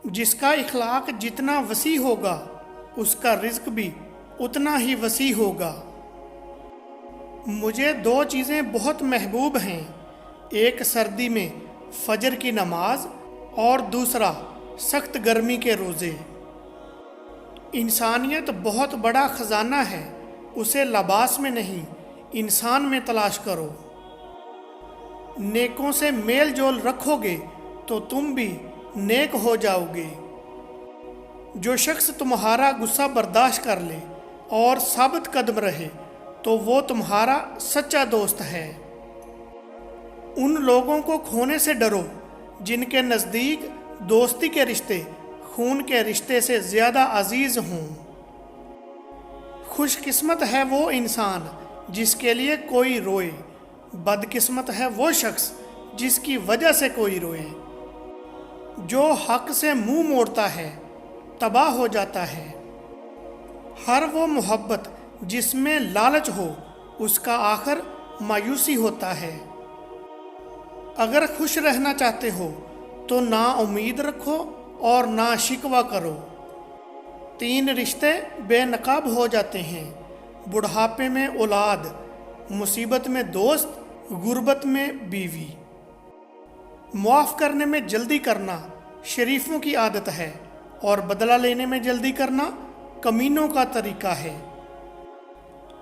جس کا اخلاق جتنا وسیع ہوگا اس کا رزق بھی اتنا ہی وسیع ہوگا۔ مجھے دو چیزیں بہت محبوب ہیں، ایک سردی میں فجر کی نماز اور دوسرا سخت گرمی کے روزے۔ انسانیت بہت بڑا خزانہ ہے، اسے لباس میں نہیں انسان میں تلاش کرو۔ نیکوں سے میل جول رکھو گے تو تم بھی نیک ہو جاؤ گے۔ جو شخص تمہارا غصہ برداشت کر لے اور ثابت قدم رہے تو وہ تمہارا سچا دوست ہے۔ ان لوگوں کو کھونے سے ڈرو جن کے نزدیک دوستی کے رشتے خون کے رشتے سے زیادہ عزیز ہوں۔ خوش قسمت ہے وہ انسان جس کے لیے کوئی روئے، بد قسمت ہے وہ شخص جس کی وجہ سے کوئی روئے۔ جو حق سے منہ موڑتا ہے تباہ ہو جاتا ہے۔ ہر وہ محبت جس میں لالچ ہو اس کا آخر مایوسی ہوتا ہے۔ اگر خوش رہنا چاہتے ہو تو نا امید رکھو اور نہ شکوہ کرو۔ 3 رشتے بے نقاب ہو جاتے ہیں، بڑھاپے میں اولاد، مصیبت میں دوست، غربت میں بیوی۔ معاف کرنے میں جلدی کرنا شریفوں کی عادت ہے اور بدلہ لینے میں جلدی کرنا کمینوں کا طریقہ ہے۔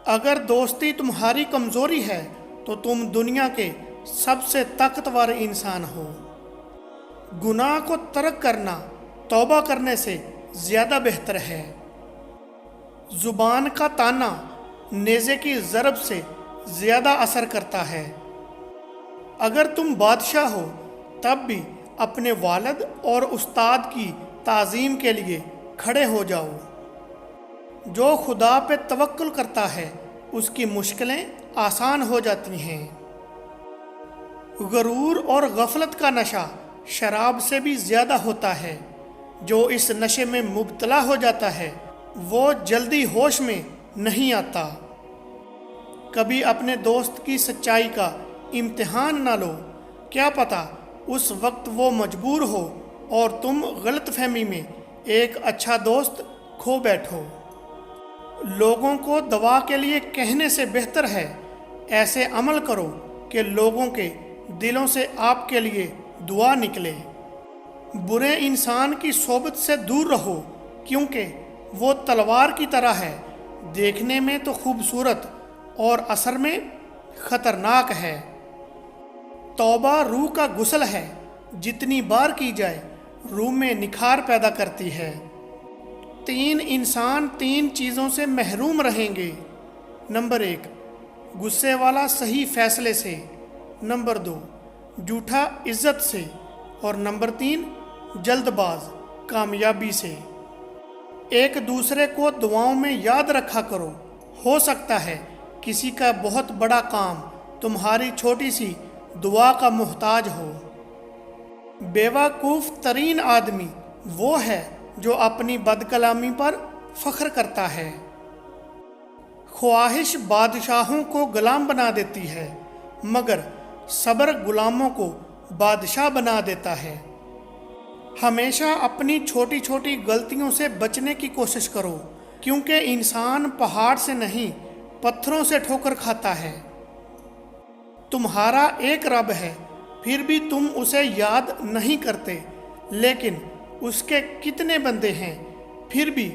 اگر دوستی تمہاری کمزوری ہے تو تم دنیا کے سب سے طاقتور انسان ہو۔ گناہ کو ترک کرنا توبہ کرنے سے زیادہ بہتر ہے۔ زبان کا تانا نیزے کی ضرب سے زیادہ اثر کرتا ہے۔ اگر تم بادشاہ ہو تب بھی اپنے والد اور استاد کی تعظیم کے لیے کھڑے ہو جاؤ۔ جو خدا پہ توکل کرتا ہے اس کی مشکلیں آسان ہو جاتی ہیں۔ غرور اور غفلت کا نشہ شراب سے بھی زیادہ ہوتا ہے۔ جو اس نشے میں مبتلا ہو جاتا ہے وہ جلدی ہوش میں نہیں آتا۔ کبھی اپنے دوست کی سچائی کا امتحان نہ لو، کیا پتہ اس وقت وہ مجبور ہو اور تم غلط فہمی میں ایک اچھا دوست کھو بیٹھو۔ لوگوں کو دعا کے لیے کہنے سے بہتر ہے ایسے عمل کرو کہ لوگوں کے دلوں سے آپ کے لیے دعا نکلے۔ برے انسان کی صحبت سے دور رہو کیونکہ وہ تلوار کی طرح ہے، دیکھنے میں تو خوبصورت اور اثر میں خطرناک ہے۔ توبہ روح کا غسل ہے، جتنی بار کی جائے روح میں نکھار پیدا کرتی ہے۔ 3 انسان 3 چیزوں سے محروم رہیں گے۔ نمبر 1 غصے والا صحیح فیصلے سے، نمبر 2 جھوٹا عزت سے، اور نمبر 3 جلد باز کامیابی سے۔ ایک دوسرے کو دعاؤں میں یاد رکھا کرو، ہو سکتا ہے کسی کا بہت بڑا کام تمہاری چھوٹی سی دعا کا محتاج ہو۔ بیوقوف ترین آدمی وہ ہے جو اپنی بد کلامی پر فخر کرتا ہے۔ خواہش بادشاہوں کو غلام بنا دیتی ہے مگر صبر غلاموں کو بادشاہ بنا دیتا ہے۔ ہمیشہ اپنی چھوٹی چھوٹی غلطیوں سے بچنے کی کوشش کرو کیونکہ انسان پہاڑ سے نہیں پتھروں سے ٹھوکر کھاتا ہے۔ تمہارا ایک رب ہے پھر بھی تم اسے یاد نہیں کرتے، لیکن اس کے کتنے بندے ہیں پھر بھی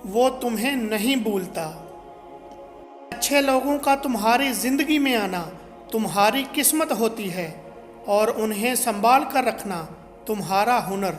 وہ تمہیں نہیں بھولتا۔ اچھے لوگوں کا تمہاری زندگی میں آنا تمہاری قسمت ہوتی ہے اور انہیں سنبھال کر رکھنا تمہارا ہنر۔